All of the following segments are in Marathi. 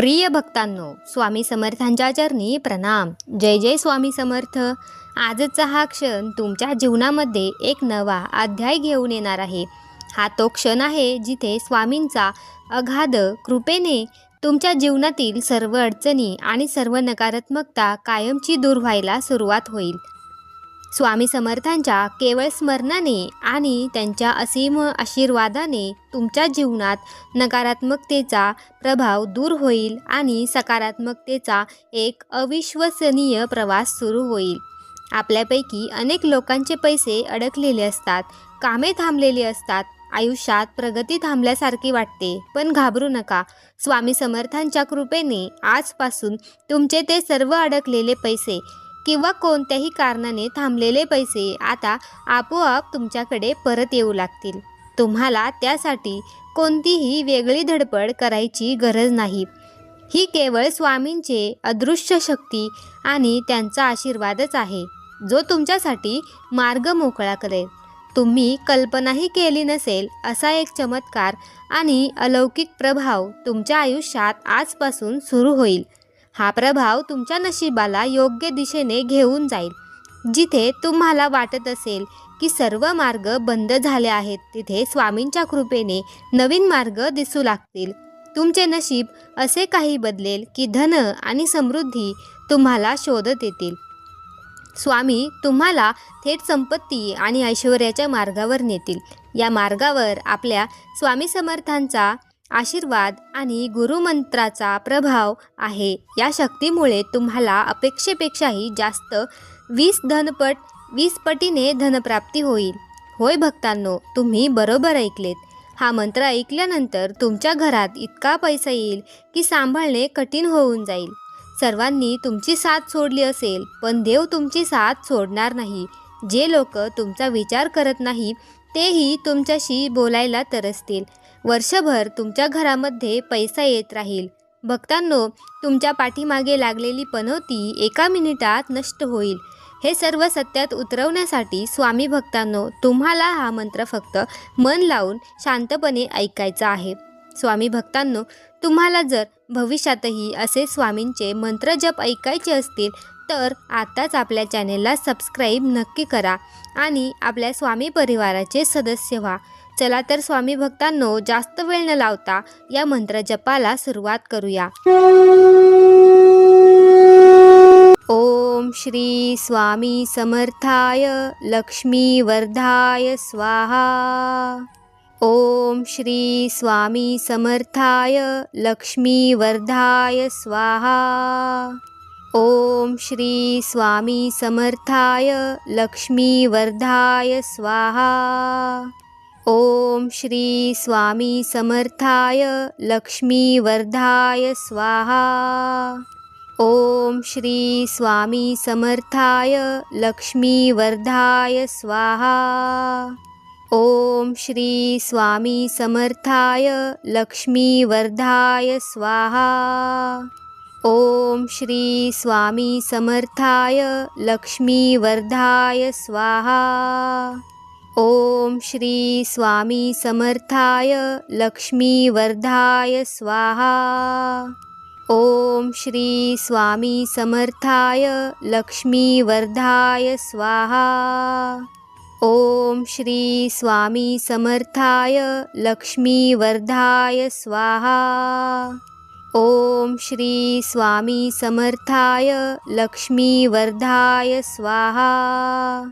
प्रिय भक्तांनो, स्वामी समर्थांच्या चरणी प्रणाम. जय जय स्वामी समर्थ. आजचा हा क्षण तुमच्या जीवनामध्ये एक नवा अध्याय घेऊन येणार आहे. हा तो क्षण आहे जिथे स्वामींचा अगाध कृपेने तुमच्या जीवनातील सर्व अडचणी आणि सर्व नकारात्मकता कायमची दूर व्हायला सुरुवात होईल. स्वामी समर्थांच्या केवळ स्मरणाने आणि त्यांच्या असीम आशीर्वादाने तुमच्या जीवनात नकारात्मकतेचा प्रभाव दूर होईल आणि सकारात्मकतेचा एक अविश्वसनीय प्रवास सुरू होईल. आपल्यापैकी अनेक लोकांचे पैसे अडकलेले असतात, कामे थांबलेली असतात, आयुष्यात प्रगती थांबल्यासारखी वाटते. पण घाबरू नका. स्वामी समर्थांच्या कृपेने आजपासून तुमचे ते सर्व अडकलेले पैसे किंवा कोणत्याही कारणाने थांबलेले पैसे आता आपोआप तुमच्याकडे परत येऊ लागतील. तुम्हाला त्यासाठी कोणतीही वेगळी धडपड करायची गरज नाही. ही केवळ स्वामींचे अदृश्य शक्ती आणि त्यांचा आशीर्वादच आहे, जो तुमच्यासाठी मार्ग मोकळा करेल. तुम्ही कल्पनाही केली नसेल असा एक चमत्कार आणि अलौकिक प्रभाव तुमच्या आयुष्यात आजपासून सुरू होईल. हा प्रभाव तुमच्या नशिबाला योग्य दिशेने घेऊन जाईल. जिथे तुम्हाला वाटत असेल की सर्व मार्ग बंद झाले आहेत, तिथे स्वामींच्या कृपेने नवीन मार्ग दिसू लागतील. तुमचे नशीब असे काही बदलेल की धन आणि समृद्धी तुम्हाला शोधत येतील. स्वामी तुम्हाला थेट संपत्ती आणि ऐश्वर्याच्या मार्गावर नेतील. या मार्गावर आपल्या स्वामी समर्थांचा आशीर्वाद आणि गुरुमंत्राचा प्रभाव आहे. या शक्तीमुळे तुम्हाला अपेक्षेपेक्षाही जास्त 20 पटीने धनप्राप्ती होईल. होय भक्तांनो, तुम्ही बरोबर ऐकलेत. हा मंत्र ऐकल्यानंतर तुमच्या घरात इतका पैसा येईल की सांभाळणे कठीण होऊन जाईल. सर्वांनी तुमची साथ सोडली असेल, पण देव तुमची साथ सोडणार नाही. जे लोक तुमचा विचार करत नाही तेही तुमच्याशी बोलायला तरसतील. वर्षभर तुमच्या घरामध्ये पैसा येत राहील. भक्तांनो, तुमच्या पाठीमागे लागलेली पनौती एका मिनिटात नष्ट होईल. हे सर्व सत्यात उतरवण्यासाठी स्वामी भक्तांनो, तुम्हाला हा मंत्र फक्त मन लावून शांतपणे ऐकायचा आहे. स्वामी भक्तांनो, तुम्हाला जर भविष्यातही असे स्वामींचे मंत्र जप ऐकायचे असतील तर आताच आपल्या चॅनेलला सबस्क्राईब नक्की करा आणि आपल्या स्वामी परिवाराचे सदस्य व्हा. चला तर स्वामी भक्तांनो, जास्त वेळ न लावता या मंत्र जपाला सुरुवात करूया. ओम श्री स्वामी समर्थाय लक्ष्मी वर्धाय स्वाहा. ओम श्री स्वामी समर्थाय लक्ष्मी वर्धाय स्वाहा. ओम श्री स्वामी समर्थाय लक्ष्मी वर्धाय स्वाहा. ओम श्री स्वामी समर्थाय लक्ष्मी वर्धाय स्वाहा. ओम श्री स्वामी समर्थाय लक्ष्मी वर्धाय स्वाहा. ओम श्री स्वामी समर्थाय लक्ष्मी वर्धाय स्वाहा. ओम श्री स्वामी समर्थाय लक्ष्मी वर्धाय स्वाहा. ओम श्री स्वामी समर्थाय लक्ष्मी वर्धाय स्वाहा. ओम श्री स्वामी समर्थाय लक्ष्मी वर्धाय स्वाहा. ओम श्री स्वामी समर्थाय लक्ष्मी वर्धाय स्वाहा. ओम श्री स्वामी समर्थाय लक्ष्मी वर्धाय स्वाहा.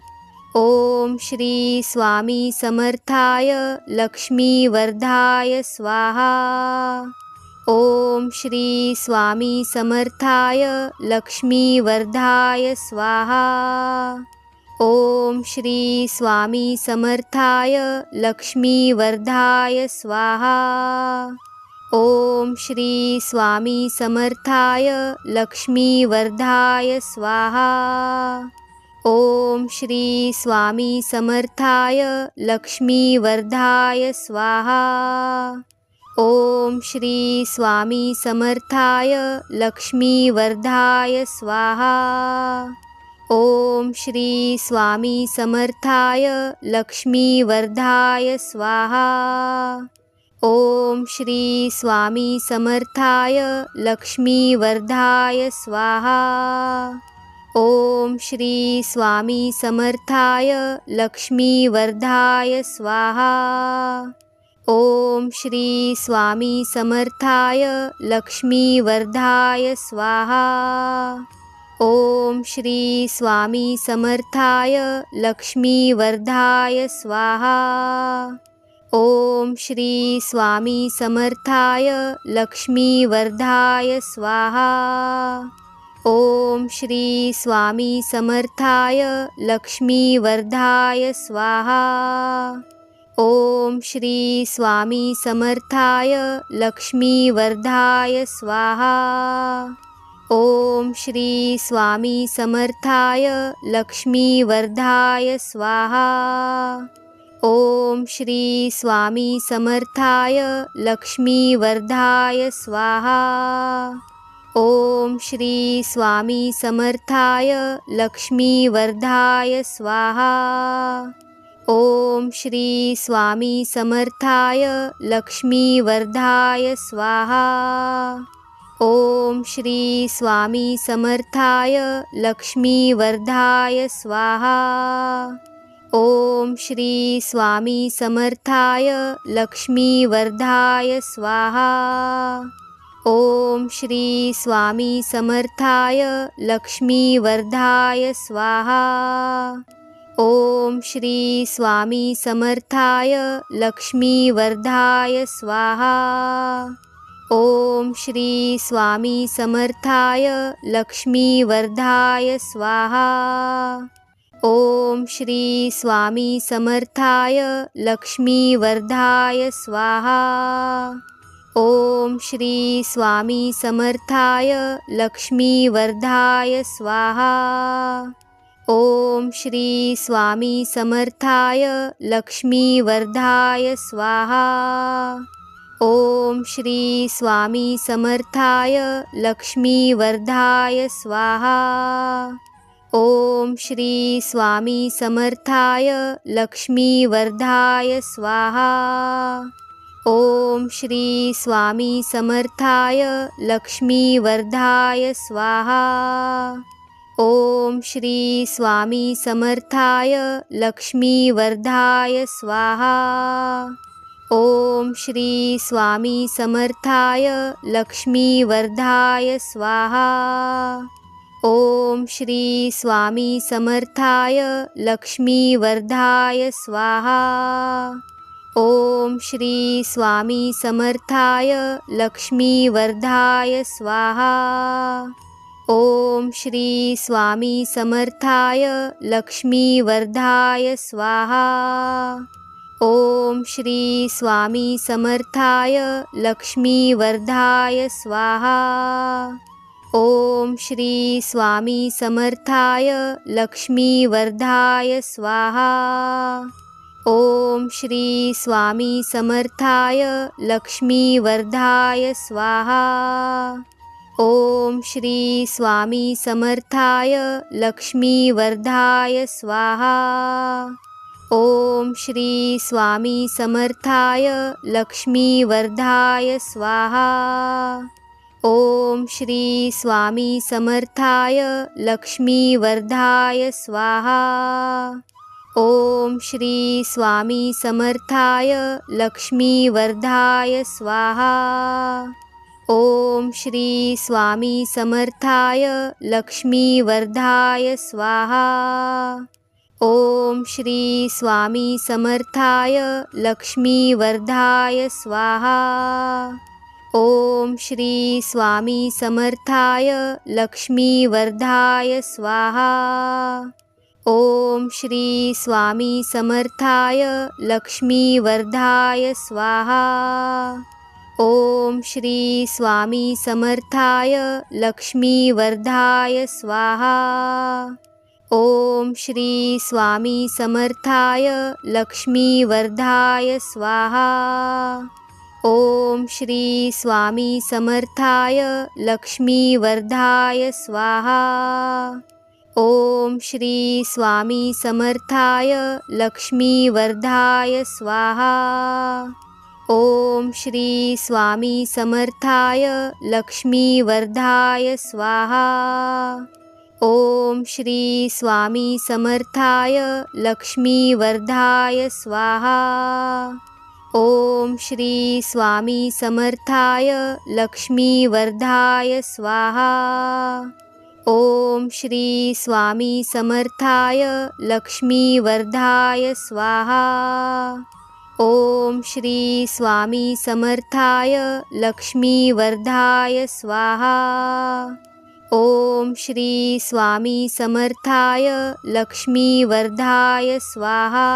ओम श्री स्वामी समर्थाय लक्ष्मी वर्धाय स्वाहा. ओम श्री स्वामी समर्थाय लक्ष्मी वर्धाय स्वाहा. ओम श्री स्वामी समर्थाय लक्ष्मी वर्धाय स्वाहा. ओम श्री स्वामी समर्थाय लक्ष्मी वर्धाय स्वाहा. ओम श्री स्वामी समर्थाय लक्ष्मी वर्धाय स्वाहा. ओम श्री स्वामी समर्थाय लक्ष्मी वर्धाय स्वाहा. ओम श्री स्वामी समर्थाय लक्ष्मी वर्धाय स्वाहा. ओम श्री स्वामी समर्थाय लक्ष्मीवर्धाय स्वाहा। ओम श्री स्वामी समर्थाय लक्ष्मीवर्धाय स्वाहा। ओम श्री स्वामी समर्थाय लक्ष्मीवर्धाय स्वाहा। ओम श्री स्वामी समर्थाय लक्ष्मीवर्धाय स्वाहा। ओम श्री स्वामी समर्थाय लक्ष्मीवर्धाय स्वाहा। ओम श्री स्वामी समर्थाय लक्ष्मीवर्धाय स्वाहा। ओम श्री स्वामी समर्थाय लक्ष्मीवर्धाय स्वाहा। ओम श्री स्वामी समर्थाय लक्ष्मीवर्धाय स्वाहा। ओम श्री स्वामी समर्थाय लक्ष्मीवर्धाय स्वाहा। ओम श्री स्वामी समर्थाय लक्ष्मीवर्धाय स्वाहा। ओम श्री स्वामी समर्थाय लक्ष्मीवर्धाय स्वाहा। ओम श्री स्वामी समर्थाय लक्ष्मीवर्धाय स्वाहा। ओम श्री स्वामी समर्थाय लक्ष्मीवर्धाय स्वाहा। ओम श्री स्वामी समर्थाय लक्ष्मीवर्धाय स्वाहा। ओम श्री स्वामी समर्थाय लक्ष्मीवर्धाय स्वाहा। ओम श्री स्वामी समर्थाय लक्ष्मीवर्धाय स्वाहा। ओम श्री स्वामी समर्थाय लक्ष्मीवर्धाय स्वाहा। ओम श्री स्वामी समर्थाय लक्ष्मीवर्धाय स्वाहा। ओम श्री स्वामी समर्थाय लक्ष्मीवर्धाय स्वाहा। ओम श्री स्वामी समर्थाय लक्ष्मीवर्धाय स्वाहा। ओम श्री स्वामी समर्थाय लक्ष्मीवर्धाय स्वाहा। ओम श्री स्वामी समर्थाय लक्ष्मीवर्धाय स्वाहा। ओम श्री स्वामी समर्थाय लक्ष्मीवर्धाय स्वाहा। ओम श्री स्वामी समर्थाय लक्ष्मीवर्धाय स्वाहा। ओम श्री स्वामी समर्थाय लक्ष्मीवर्धाय स्वाहा। ओम श्री स्वामी समर्थाय लक्ष्मीवर्धाय स्वाहा। ओम श्री स्वामी समर्थाय लक्ष्मीवर्धाय स्वाहा। ओम श्री स्वामी समर्थाय लक्ष्मीवर्धाय स्वाहा। ओम श्री स्वामी समर्थाय लक्ष्मीवर्धाय स्वाहा। ओम श्री स्वामी समर्थाय लक्ष्मीवर्धाय स्वाहा। ओम श्री स्वामी समर्थाय लक्ष्मीवर्धाय स्वाहा। ओम श्री स्वामी समर्थाय लक्ष्मीवर्धाय स्वाहा। ओम श्री स्वामी समर्थाय लक्ष्मीवर्धाय स्वाहा। ओम श्री स्वामी समर्थाय लक्ष्मीवर्धाय स्वाहा। ओम श्री स्वामी समर्थाय लक्ष्मीवर्धाय स्वाहा। ओम श्री स्वामी समर्थाय लक्ष्मीवर्धाय स्वाहा। ओम श्री स्वामी समर्थाय लक्ष्मीवर्धाय स्वाहा। ओम श्री स्वामी समर्थाय लक्ष्मीवर्धाय स्वाहा। ओम श्री स्वामी समर्थाय लक्ष्मीवर्धाय स्वाहा। ओम श्री स्वामी समर्थाय लक्ष्मीवर्धाय स्वाहा। ओम श्री स्वामी समर्थाय लक्ष्मीवर्धाय स्वाहा। ओम श्री स्वामी समर्थाय लक्ष्मीवर्धाय स्वाहा। ओम श्री स्वामी समर्थाय लक्ष्मीवर्धाय स्वाहा। ओम श्री स्वामी समर्थाय लक्ष्मीवर्धाय स्वाहा। ओम श्री स्वामी समर्थाय लक्ष्मीवर्धाय स्वाहा। ओम श्री स्वामी समर्थाय लक्ष्मीवर्धाय स्वाहा। ओम श्री स्वामी समर्थाय लक्ष्मीवर्धाय स्वाहा। ओम श्री स्वामी समर्थाय लक्ष्मीवर्धाय स्वाहा।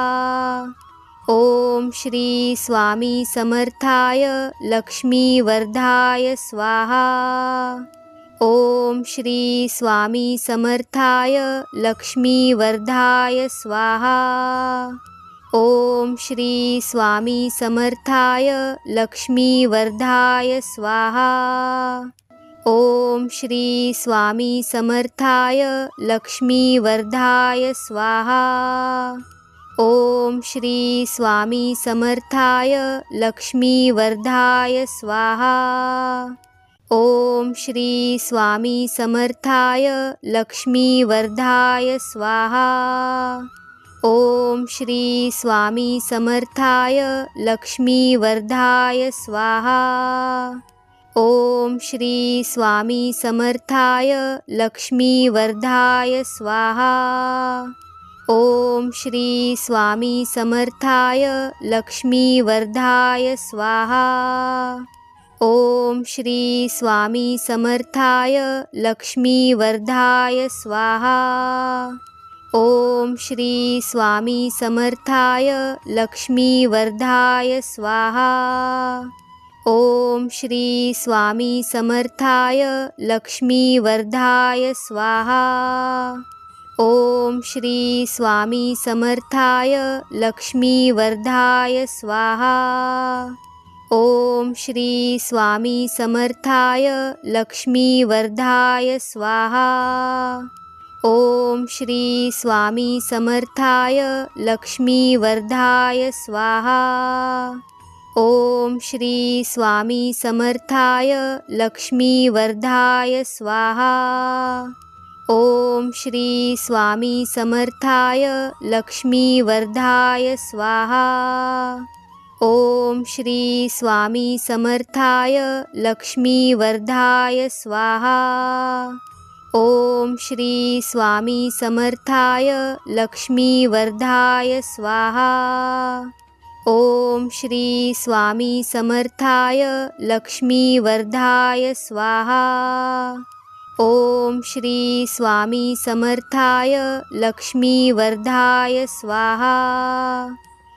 ओम श्री स्वामी समर्थाय लक्ष्मीवर्धाय स्वाहा। ओम श्री स्वामी समर्थाय लक्ष्मीवर्धाय स्वाहा। ओम श्री स्वामी समर्थाय लक्ष्मीवर्धाय स्वाहा। ओम श्री स्वामी समर्थाय लक्ष्मीवर्धाय स्वाहा। ओम श्री स्वामी समर्थाय लक्ष्मीवर्धाय स्वाहा। ओम श्री स्वामी समर्थाय लक्ष्मीवर्धाय स्वाहा। ओम श्री स्वामी समर्थाय लक्ष्मीवर्धाय स्वाहा। ओम श्री स्वामी समर्थाय लक्ष्मीवर्धाय स्वाहा। ओम श्री स्वामी समर्थाय लक्ष्मीवर्धाय स्वाहा। ओम श्री स्वामी समर्थाय लक्ष्मीवर्धाय स्वाहा। ओम श्री स्वामी समर्थाय लक्ष्मीवर्धाय स्वाहा। ओम श्री स्वामी समर्थाय लक्ष्मीवर्धाय स्वाहा। ओम श्री स्वामी समर्थाय लक्ष्मीवर्धाय स्वाहा। ओम श्री स्वामी समर्थाय लक्ष्मीवर्धाय स्वाहा। ओम श्री स्वामी समर्थाय लक्ष्मीवर्धाय स्वाहा। ओम श्री स्वामी समर्थाय लक्ष्मीवर्धाय स्वाहा। ओम श्री स्वामी समर्थाय लक्ष्मीवर्धाय स्वाहा। ओम श्री स्वामी समर्थाय लक्ष्मीवर्धाय स्वाहा। ओम श्री स्वामी समर्थाय लक्ष्मीवर्धाय स्वाहा। ओम श्री स्वामी समर्थाय लक्ष्मीवर्धाय स्वाहा। ओम श्री स्वामी समर्थाय लक्ष्मीवर्धाय स्वाहा।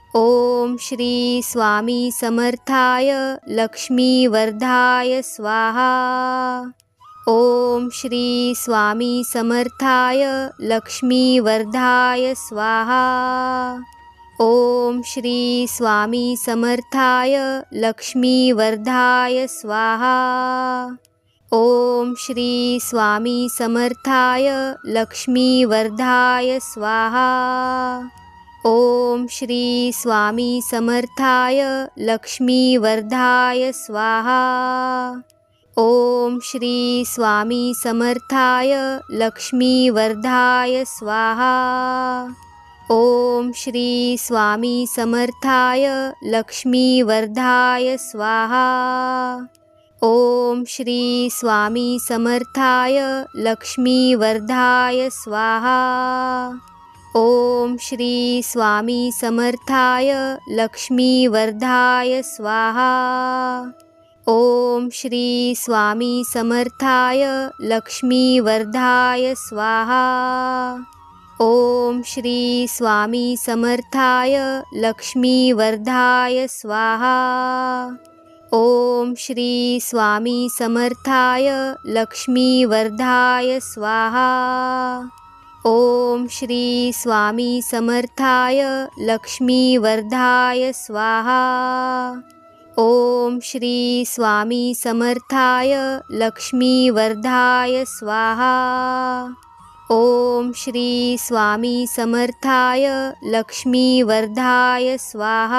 ओम श्री स्वामी समर्थाय लक्ष्मीवर्धाय स्वाहा। ओम श्री स्वामी समर्थाय लक्ष्मीवर्धाय स्वाहा। ओम श्री स्वामी समर्थाय लक्ष्मीवर्धाय स्वाहा। ओम श्री स्वामी समर्थाय लक्ष्मीवर्धाय स्वाहा। ओम श्री स्वामी समर्थाय लक्ष्मीवर्धाय स्वाहा। ओम श्री स्वामी समर्थाय लक्ष्मीवर्धाय स्वाहा। ओम श्री स्वामी समर्थाय लक्ष्मीवर्धाय स्वाहा। ओम श्री स्वामी समर्थाय लक्ष्मीवर्धाय स्वाहा। ओम श्री स्वामी समर्थाय लक्ष्मीवर्धाय स्वाहा। ओम श्री स्वामी समर्थाय लक्ष्मीवर्धाय स्वाहा। ओम श्री स्वामी समर्थाय लक्ष्मीवर्धाय स्वाहा। ओम श्री स्वामी समर्थाय लक्ष्मीवर्धाय स्वाहा। ओम श्री स्वामी समर्थाय लक्ष्मीवर्धाय स्वाहा। ओम श्री स्वामी समर्थाय लक्ष्मीवर्धाय स्वाहा। ओम श्री स्वामी समर्थाय लक्ष्मीवर्धाय स्वाहा।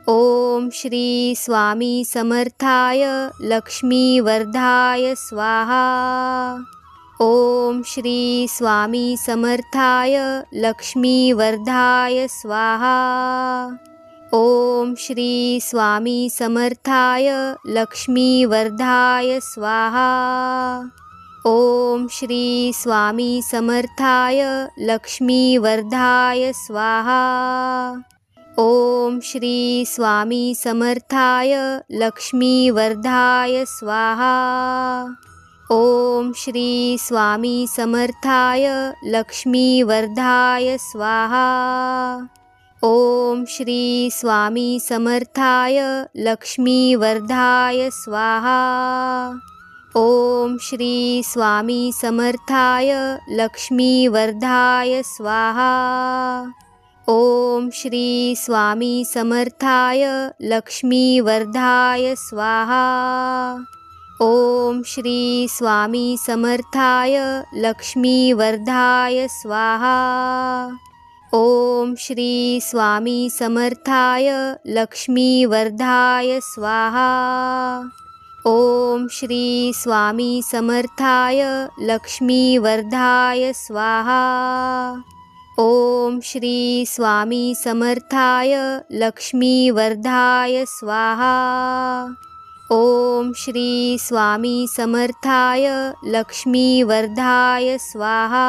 ओम श्री स्वामी समर्थाय लक्ष्मीवर्धाय स्वाहा। ओम श्री स्वामी समर्थाय लक्ष्मीवर्धाय स्वाहा। ओम श्री स्वामी समर्थाय लक्ष्मीवर्धाय स्वाहा। ओम श्री स्वामी समर्थाय लक्ष्मीवर्धाय स्वाहा। ओम श्री स्वामी समर्थाय लक्ष्मीवर्धाय स्वाहा। ओम श्री स्वामी समर्थाय लक्ष्मीवर्धाय स्वाहा। ओम श्री स्वामी समर्थाय लक्ष्मीवर्धाय स्वाहा। ओम श्री स्वामी समर्थाय लक्ष्मीवर्धाय स्वाहा। ओम श्री स्वामी समर्थाय लक्ष्मीवर्धाय स्वाहा। ओम श्री स्वामी समर्थाय लक्ष्मीवर्धाय स्वाहा। ओम श्री स्वामी समर्थाय लक्ष्मीवर्धाय स्वाहा। ओम श्री स्वामी समर्थाय लक्ष्मीवर्धाय स्वाहा। ओम श्री स्वामी समर्थाय लक्ष्मीवर्धाय स्वाहा। ओम श्री स्वामी समर्थाय लक्ष्मीवर्धाय स्वाहा।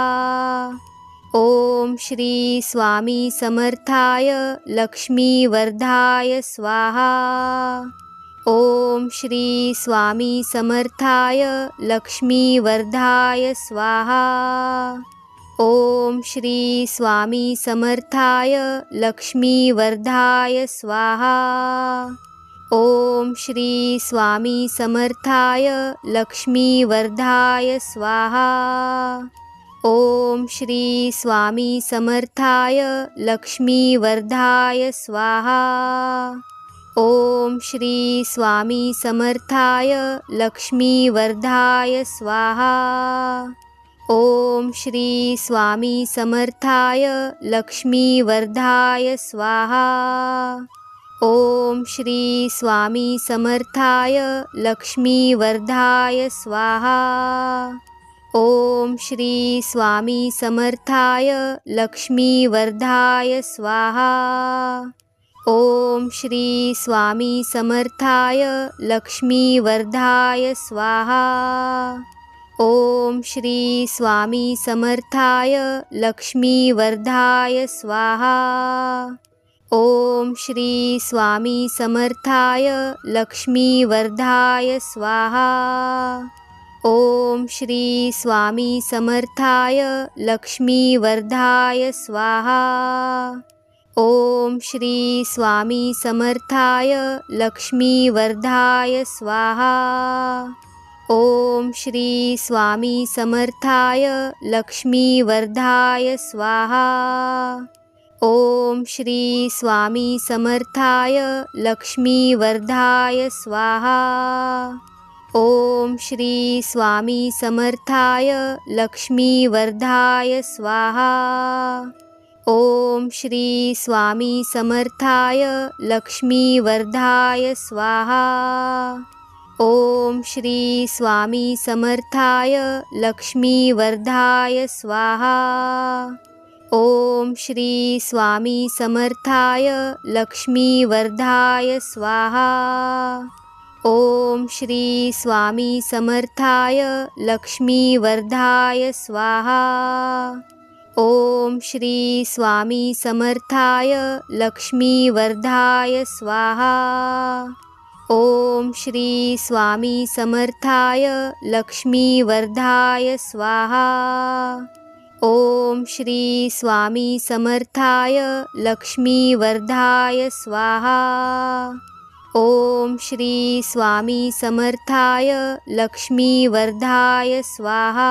ओम श्री स्वामी समर्थाय लक्ष्मीवर्धाय स्वाहा। ओम श्री स्वामी समर्थाय लक्ष्मीवर्धाय स्वाहा। ओम श्री स्वामी समर्थाय लक्ष्मीवर्धाय स्वाहा। ओम श्री स्वामी समर्थाय लक्ष्मीवर्धाय स्वाहा। ओम श्री स्वामी समर्थाय लक्ष्मीवर्धाय स्वाहा। ओम श्री स्वामी समर्थाय लक्ष्मीवर्धाय स्वाहा। ओम श्री स्वामी समर्थाय लक्ष्मीवर्धाय स्वाहा। ओम श्री स्वामी समर्थाय लक्ष्मीवर्धाय स्वाहा। ओम श्री स्वामी समर्थाय लक्ष्मीवर्धाय स्वाहा। ओम श्री स्वामी समर्थाय लक्ष्मीवर्धाय स्वाहा। ओम श्री स्वामी समर्थाय लक्ष्मीवर्धाय स्वाहा। ओम श्री स्वामी समर्थाय लक्ष्मीवर्धाय स्वाहा। ओम श्री स्वामी समर्थाय लक्ष्मीवर्धाय स्वाहा। ओम श्री स्वामी समर्थाय लक्ष्मीवर्धाय स्वाहा। ओम श्री स्वामी समर्थाय लक्ष्मीवर्धाय स्वाहा। ओम श्री स्वामी समर्थाय लक्ष्मीवर्धाय स्वाहा। ओम श्री स्वामी समर्थाय लक्ष्मीवर्धाय स्वाहा। ओम श्री स्वामी समर्थाय लक्ष्मीवर्धाय स्वाहा। ओम श्री स्वामी समर्थाय लक्ष्मीवर्धाय स्वाहा। ओम श्री स्वामी समर्थाय लक्ष्मीवर्धाय स्वाहा। ओम श्री स्वामी समर्थाय लक्ष्मीवर्धाय स्वाहा। ओम श्री स्वामी समर्थाय लक्ष्मीवर्धाय स्वाहा। ओम श्री स्वामी समर्थाय लक्ष्मीवर्धाय स्वाहा। ओम श्री स्वामी समर्थाय लक्ष्मीवर्धाय स्वाहा। ओम श्री स्वामी समर्थाय लक्ष्मीवर्धाय स्वाहा।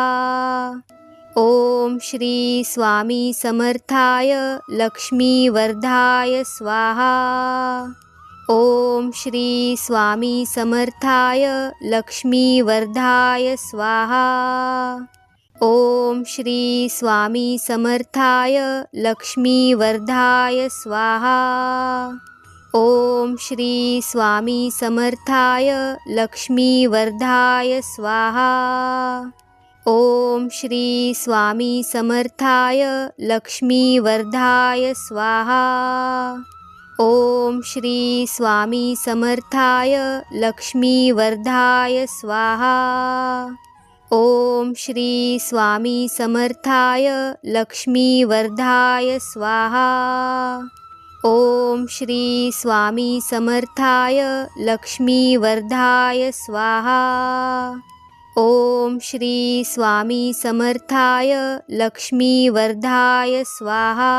ओम श्री स्वामी समर्थाय लक्ष्मीवर्धाय स्वाहा। ओम श्री स्वामी समर्थाय लक्ष्मीवर्धाय स्वाहा। ओम श्री स्वामी समर्थाय लक्ष्मीवर्धाय स्वाहा। ओम श्री स्वामी समर्थाय लक्ष्मीवर्धाय स्वाहा। ओम श्री स्वामी समर्थाय लक्ष्मीवर्धाय स्वाहा। ओम श्री स्वामी समर्थाय लक्ष्मीवर्धाय स्वाहा। ओम श्री स्वामी समर्थाय लक्ष्मीवर्धाय स्वाहा। ओम श्री स्वामी समर्थाय लक्ष्मीवर्धाय स्वाहा। ओम श्री स्वामी समर्थाय लक्ष्मीवर्धाय स्वाहा।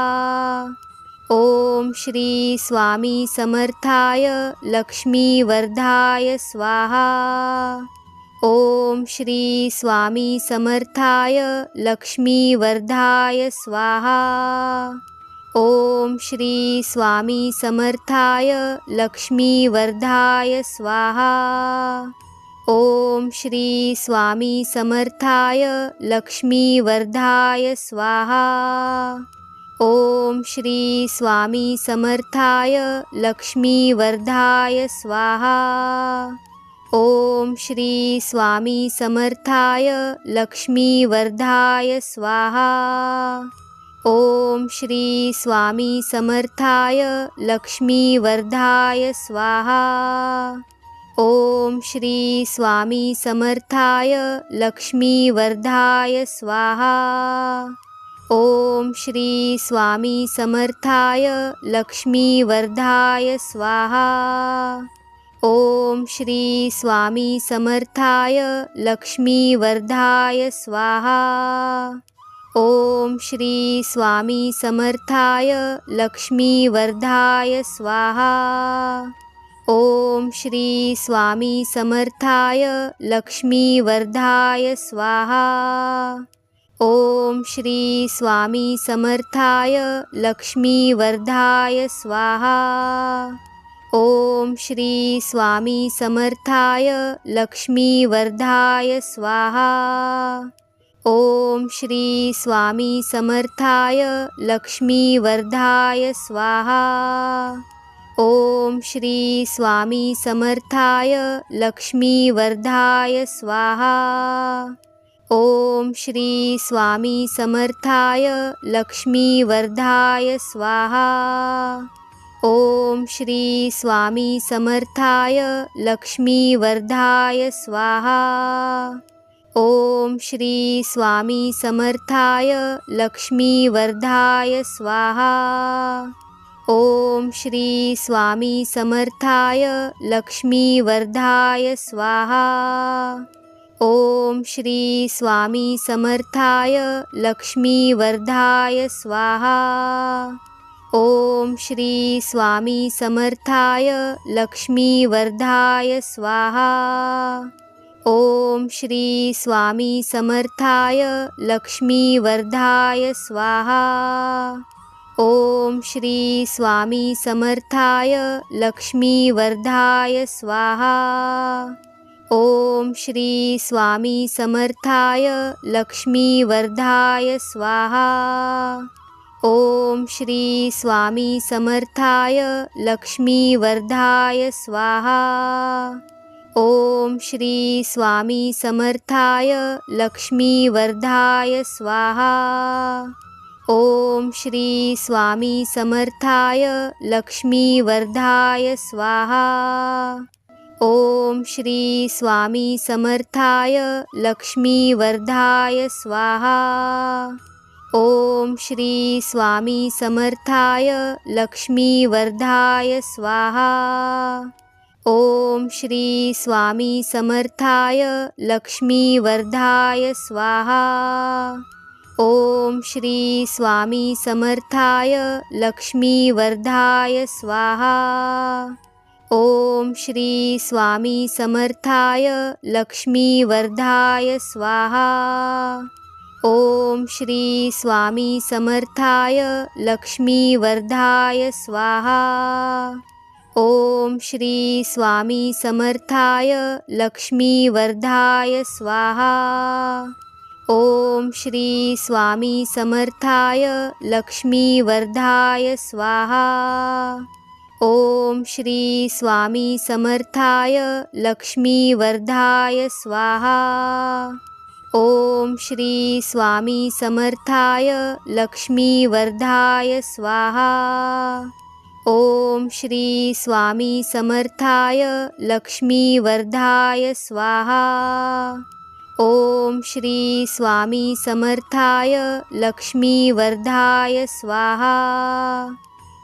ओम श्री स्वामी समर्थाय लक्ष्मीवर्धाय स्वाहा। ओम श्री स्वामी समर्थाय लक्ष्मीवर्धाय स्वाहा। ओम श्री स्वामी समर्थाय लक्ष्मीवर्धाय स्वाहा। ओम श्री स्वामी समर्थाय लक्ष्मीवर्धाय स्वाहा। ओम श्री स्वामी समर्थाय लक्ष्मीवर्धाय स्वाहा। ओम श्री स्वामी समर्थाय लक्ष्मीवर्धाय स्वाहा। ओम श्री स्वामी समर्थाय लक्ष्मीवर्धाय स्वाहा। ओम श्री स्वामी समर्थाय लक्ष्मीवर्धाय स्वाहा। ओम श्री स्वामी समर्थाय लक्ष्मीवर्धाय स्वाहा। ओम श्री स्वामी समर्थाय लक्ष्मीवर्धाय स्वाहा। ओम श्री स्वामी समर्थाय लक्ष्मीवर्धाय स्वाहा। ओम श्री स्वामी समर्थाय लक्ष्मीवर्धाय स्वाहा। ओम श्री स्वामी समर्थाय लक्ष्मीवर्धाय स्वाहा। ओम श्री स्वामी समर्थाय लक्ष्मीवर्धाय स्वाहा। ओम श्री स्वामी समर्थाय लक्ष्मीवर्धाय स्वाहा। ओम श्री स्वामी समर्थाय लक्ष्मीवर्धाय स्वाहा। ओम श्री स्वामी समर्थाय लक्ष्मीवर्धाय स्वाहा। ओम श्री स्वामी समर्थाय लक्ष्मीवर्धाय स्वाहा। ओम श्री स्वामी समर्थाय लक्ष्मीवर्धाय स्वाहा। ओम श्री स्वामी समर्थाय लक्ष्मीवर्धाय स्वाहा। ओम श्री स्वामी समर्थाय लक्ष्मीवर्धाय स्वाहा। ओम श्री स्वामी समर्थाय लक्ष्मीवर्धाय स्वाहा। ओम श्री स्वामी समर्थाय लक्ष्मीवर्धाय स्वाहा। ओम श्री स्वामी समर्थाय लक्ष्मीवर्धाय स्वाहा। ओम श्री स्वामी समर्थाय लक्ष्मीवर्धाय स्वाहा। ओम श्री स्वामी समर्थाय लक्ष्मीवर्धाय स्वाहा। ओम श्री स्वामी समर्थाय लक्ष्मीवर्धाय स्वाहा। ओम श्री स्वामी समर्थाय लक्ष्मीवर्धाय स्वाहा। ओम श्री स्वामी समर्थाय लक्ष्मीवर्धाय स्वाहा। ओम श्री स्वामी समर्थाय लक्ष्मीवर्धाय स्वाहा। ओम श्री स्वामी समर्थाय लक्ष्मीवर्धाय स्वाहा। ओम श्री स्वामी समर्थाय लक्ष्मीवर्धाय स्वाहा। ओम श्री स्वामी समर्थाय लक्ष्मीवर्धाय स्वाहा। ओम श्री स्वामी समर्थाय लक्ष्मीवर्धाय स्वाहा। ओम श्री स्वामी समर्थाय लक्ष्मीवर्धाय स्वाहा। ओम श्री स्वामी समर्थाय लक्ष्मीवर्धाय स्वाहा। ओम श्री स्वामी समर्थाय लक्ष्मीवर्धाय स्वाहा। ओम श्री स्वामी समर्थाय लक्ष्मीवर्धाय स्वाहा। ओम श्री स्वामी समर्थाय लक्ष्मीवर्धाय स्वाहा। ओम श्री स्वामी समर्थाय लक्ष्मीवर्धाय स्वाहा।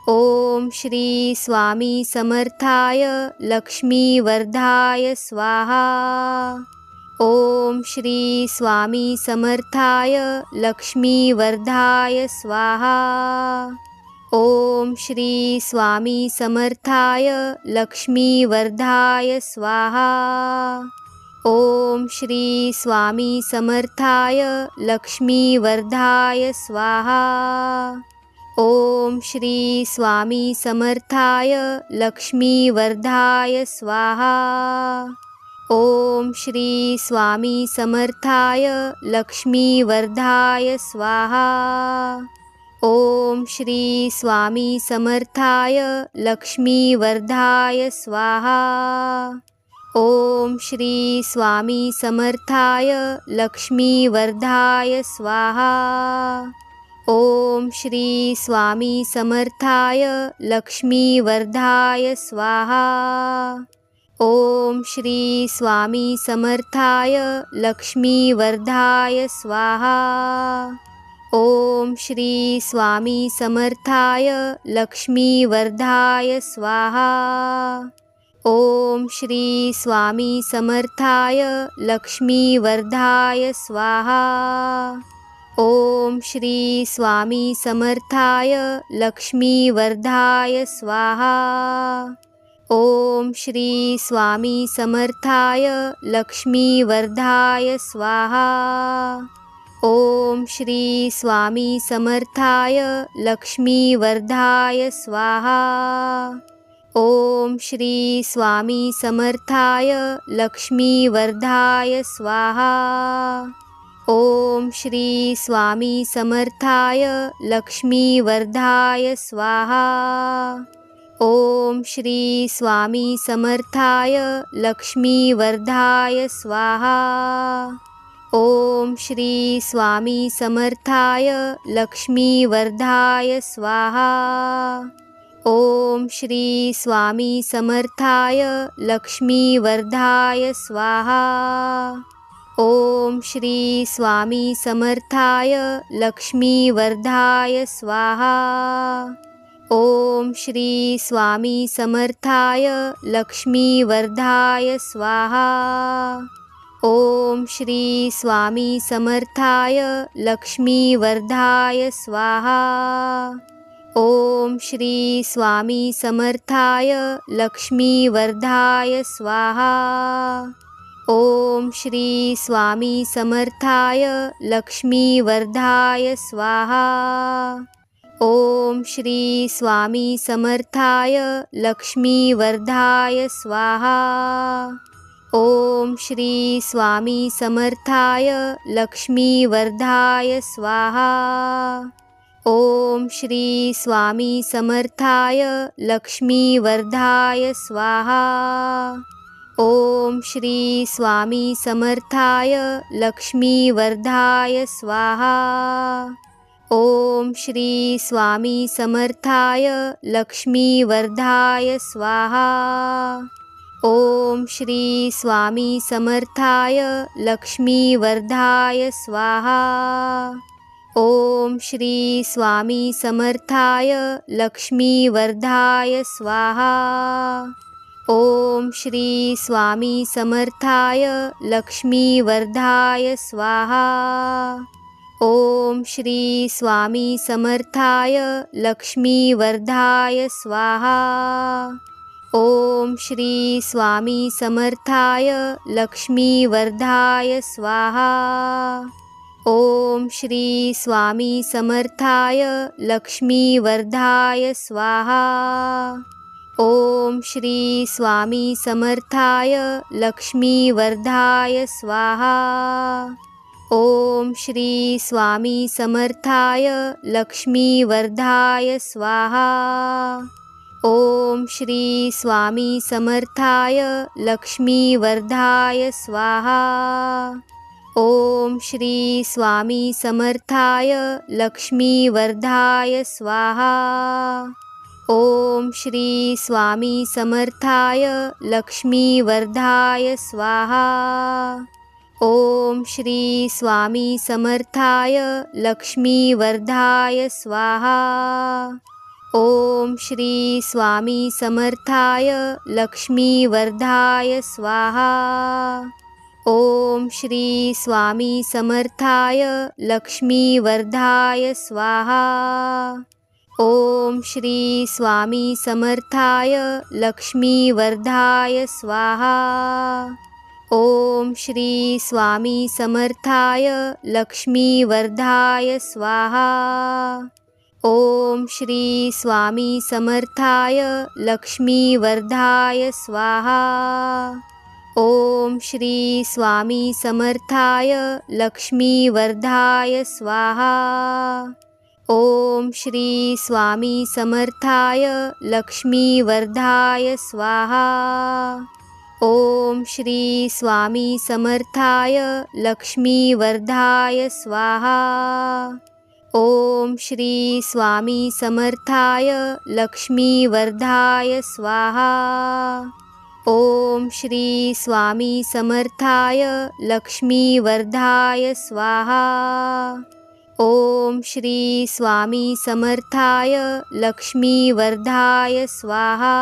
ओम श्री स्वामी समर्थाय लक्ष्मीवर्धाय स्वाहा। ओम श्री स्वामी समर्थाय लक्ष्मीवर्धाय स्वाहा। ओम श्री स्वामी समर्थाय लक्ष्मीवर्धाय स्वाहा। ओम श्री स्वामी समर्थाय लक्ष्मीवर्धाय स्वाहा। ओम श्री स्वामी समर्थाय लक्ष्मीवर्धाय स्वाहा। ओम श्री स्वामी समर्थाय लक्ष्मीवर्धाय स्वाहा। ओम श्री स्वामी समर्थाय लक्ष्मीवर्धाय स्वाहा। ओम श्री स्वामी समर्थाय लक्ष्मीवर्धाय स्वाहा। ओम श्री स्वामी समर्थाय लक्ष्मीवर्धाय स्वाहा। ओम श्री स्वामी समर्थाय लक्ष्मीवर्धाय स्वाहा। ओम श्री स्वामी समर्थाय लक्ष्मीवर्धाय स्वाहा। ओम श्री स्वामी समर्थाय लक्ष्मीवर्धाय स्वाहा। ओम श्री स्वामी समर्थाय लक्ष्मीवर्धाय स्वाहा। ओम श्री स्वामी समर्थाय लक्ष्मीवर्धाय स्वाहा। ओम श्री स्वामी समर्थाय लक्ष्मीवर्धाय स्वाहा। ओम श्री स्वामी समर्थाय लक्ष्मीवर्धाय स्वाहा। ओम श्री स्वामी समर्थाय लक्ष्मीवर्धाय स्वाहा। ओम श्री स्वामी समर्थाय लक्ष्मीवर्धाय स्वाहा। ओम श्री स्वामी समर्थाय लक्ष्मीवर्धाय स्वाहा। ओम श्री स्वामी समर्थाय लक्ष्मीवर्धाय स्वाहा। ओम श्री स्वामी समर्थाय लक्ष्मीवर्धाय स्वाहा। ओम श्री स्वामी समर्थाय लक्ष्मीवर्धाय स्वाहा। ओम श्री स्वामी समर्थाय लक्ष्मीवर्धाय स्वाहा। ओम श्री स्वामी समर्थाय लक्ष्मीवर्धाय स्वाहा। ओम श्री स्वामी समर्थाय लक्ष्मीवर्धाय स्वाहा। ओम श्री स्वामी समर्थाय लक्ष्मीवर्धाय स्वाहा। ओम श्री स्वामी समर्थाय लक्ष्मीवर्धाय स्वाहा। ओम श्री स्वामी समर्थाय लक्ष्मीवर्धाय स्वाहा। ओम श्री स्वामी समर्थाय लक्ष्मीवर्धाय स्वाहा। ओम श्री स्वामी समर्थाय लक्ष्मीवर्धाय स्वाहा। ओम श्री स्वामी समर्थाय लक्ष्मीवर्धाय स्वाहा। ओम श्री स्वामी समर्थाय लक्ष्मीवर्धाय स्वाहा। ओम श्री स्वामी समर्थाय लक्ष्मीवर्धाय स्वाहा। ओम श्री स्वामी समर्थाय लक्ष्मीवर्धाय स्वाहा। ओम श्री स्वामी समर्थाय लक्ष्मीवर्धाय स्वाहा। ओम श्री स्वामी समर्थाय लक्ष्मीवर्धाय स्वाहा। ओम श्री स्वामी समर्थाय लक्ष्मीवर्धाय स्वाहा। ओम श्री स्वामी समर्थाय लक्ष्मीवर्धाय स्वाहा। ओम श्री स्वामी समर्थाय लक्ष्मीवर्धाय स्वाहा। ओम श्री स्वामी समर्थाय लक्ष्मीवर्धाय स्वाहा। ओम श्री स्वामी समर्थाय लक्ष्मीवर्धाय स्वाहा। ओम श्री स्वामी समर्थाय लक्ष्मीवर्धाय स्वाहा। ओम श्री स्वामी समर्थाय लक्ष्मीवर्धाय स्वाहा। ओम श्री स्वामी समर्थाय लक्ष्मीवर्धाय स्वाहा। ओम श्री स्वामी समर्थाय लक्ष्मीवर्धाय स्वाहा। ओम श्री स्वामी समर्थाय लक्ष्मीवर्धाय स्वाहा। ओम श्री स्वामी समर्थाय लक्ष्मीवर्धाय स्वाहा। ओम श्री स्वामी समर्थाय लक्ष्मीवर्धाय स्वाहा। ओम श्री स्वामी समर्थाय लक्ष्मीवर्धाय स्वाहा। ओम श्री स्वामी समर्थाय लक्ष्मीवर्धाय स्वाहा। ओम श्री स्वामी समर्थाय लक्ष्मीवर्धाय स्वाहा। ओम श्री स्वामी समर्थाय लक्ष्मीवर्धाय स्वाहा। ओम श्री स्वामी समर्थाय लक्ष्मीवर्धाय स्वाहा।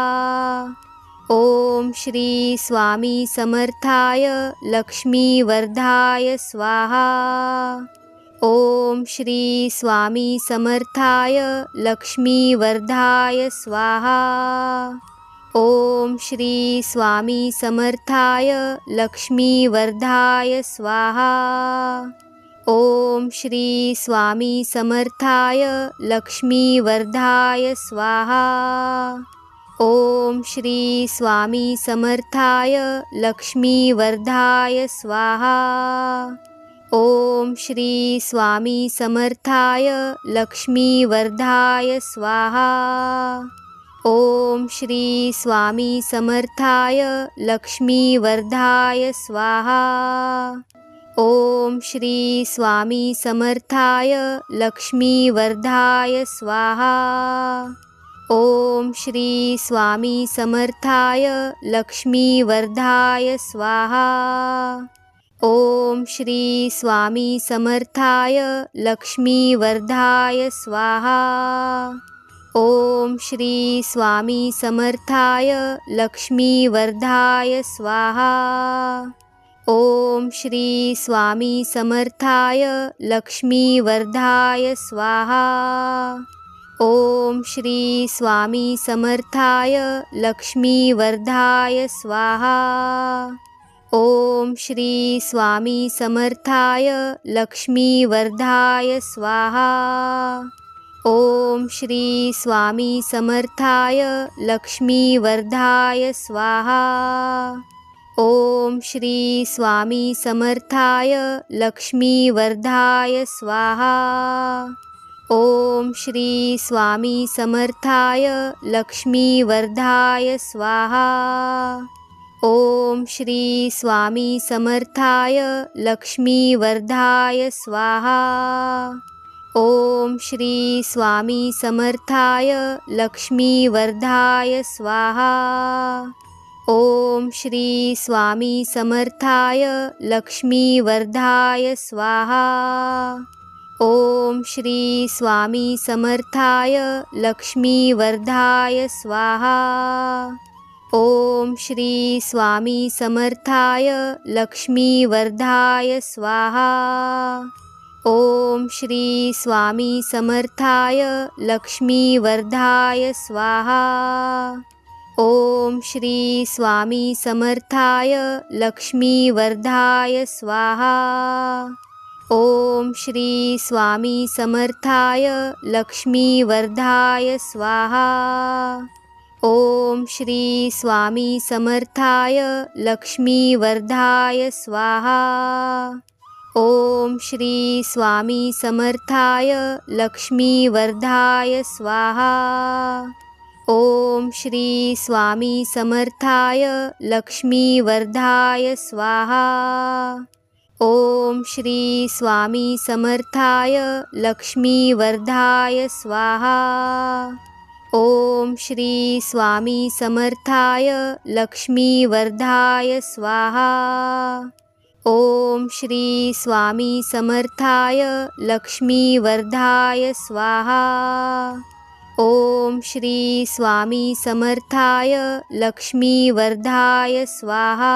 ओम श्री स्वामी समर्थाय लक्ष्मीवर्धाय स्वाहा। ओम श्री स्वामी समर्थाय लक्ष्मीवर्धाय स्वाहा। ओम श्री स्वामी समर्थाय लक्ष्मीवर्धाय स्वाहा। ओम श्री स्वामी समर्थाय लक्ष्मीवर्धाय स्वाहा। ओम श्री स्वामी समर्थाय लक्ष्मीवर्धाय स्वाहा। ओम श्री स्वामी समर्थाय लक्ष्मीवर्धाय स्वाहा। ओम श्री स्वामी समर्थाय लक्ष्मीवर्धाय स्वाहा। ओम श्री स्वामी समर्थाय लक्ष्मीवर्धाय स्वाहा। ओम श्री स्वामी समर्थाय लक्ष्मीवर्धाय स्वाहा। ओम श्री स्वामी समर्थाय लक्ष्मीवर्धाय स्वाहा। ओम श्री स्वामी समर्थाय लक्ष्मीवर्धाय स्वाहा। ओम श्री स्वामी समर्थाय लक्ष्मीवर्धाय स्वाहा। ओम श्री स्वामी समर्थाय लक्ष्मीवर्धाय स्वाहा। ओम श्री स्वामी समर्थाय लक्ष्मीवर्धाय स्वाहा। ओम श्री स्वामी समर्थाय लक्ष्मीवर्धाय स्वाहा। ओम श्री स्वामी समर्थाय लक्ष्मीवर्धाय स्वाहा। ओम श्री स्वामी समर्थाय लक्ष्मीवर्धाय स्वाहा। ओम श्री स्वामी समर्थाय लक्ष्मीवर्धाय स्वाहा। ओम श्री स्वामी समर्थाय लक्ष्मीवर्धाय स्वाहा। ओम श्री स्वामी समर्थाय लक्ष्मीवर्धाय स्वाहा। ओम श्री स्वामी समर्थाय लक्ष्मीवर्धाय स्वाहा। ओम श्री स्वामी समर्थाय लक्ष्मीवर्धाय स्वाहा। ओम श्री स्वामी समर्थाय लक्ष्मीवर्धाय स्वाहा। ओम श्री स्वामी समर्थाय लक्ष्मीवर्धाय स्वाहा। ओम श्री स्वामी समर्थाय लक्ष्मीवर्धाय स्वाहा। ओम श्री स्वामी समर्थाय लक्ष्मीवर्धाय स्वाहा। ओम श्री स्वामी समर्थाय लक्ष्मीवर्धाय स्वाहा। ओम श्री स्वामी समर्थाय लक्ष्मीवर्धाय स्वाहा। ओम श्री स्वामी समर्थाय लक्ष्मीवर्धाय स्वाहा। ओम श्री स्वामी समर्थाय लक्ष्मीवर्धाय स्वाहा। ओम श्री स्वामी समर्थाय लक्ष्मीवर्धाय स्वाहा। ओम श्री स्वामी समर्थाय लक्ष्मीवर्धाय स्वाहा।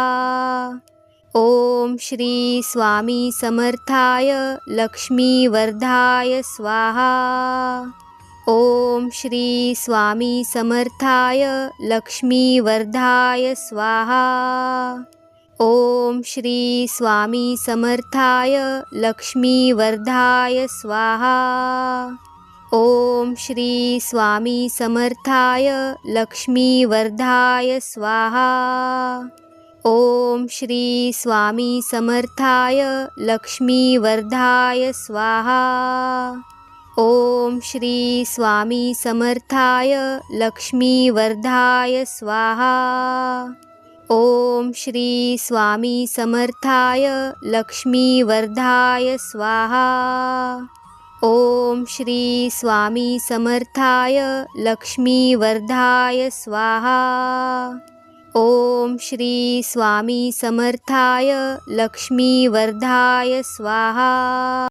ओम श्री स्वामी समर्थाय लक्ष्मीवर्धाय स्वाहा। ओम श्री स्वामी समर्थाय लक्ष्मीवर्धाय स्वाहा। ओम श्री स्वामी समर्थाय लक्ष्मीवर्धाय स्वाहा। ओम श्री स्वामी समर्थाय लक्ष्मीवर्धाय स्वाहा। ओम श्री स्वामी समर्थाय लक्ष्मीवर्धाय स्वाहा। ओम श्री स्वामी समर्थाय लक्ष्मीवर्धाय स्वाहा। ओम श्री स्वामी समर्थाय लक्ष्मीवर्धाय स्वाहा। ओम श्री स्वामी समर्थाय लक्ष्मीवर्धाय स्वाहा। ओम श्री स्वामी समर्थाय लक्ष्मीवर्धाय स्वाहा।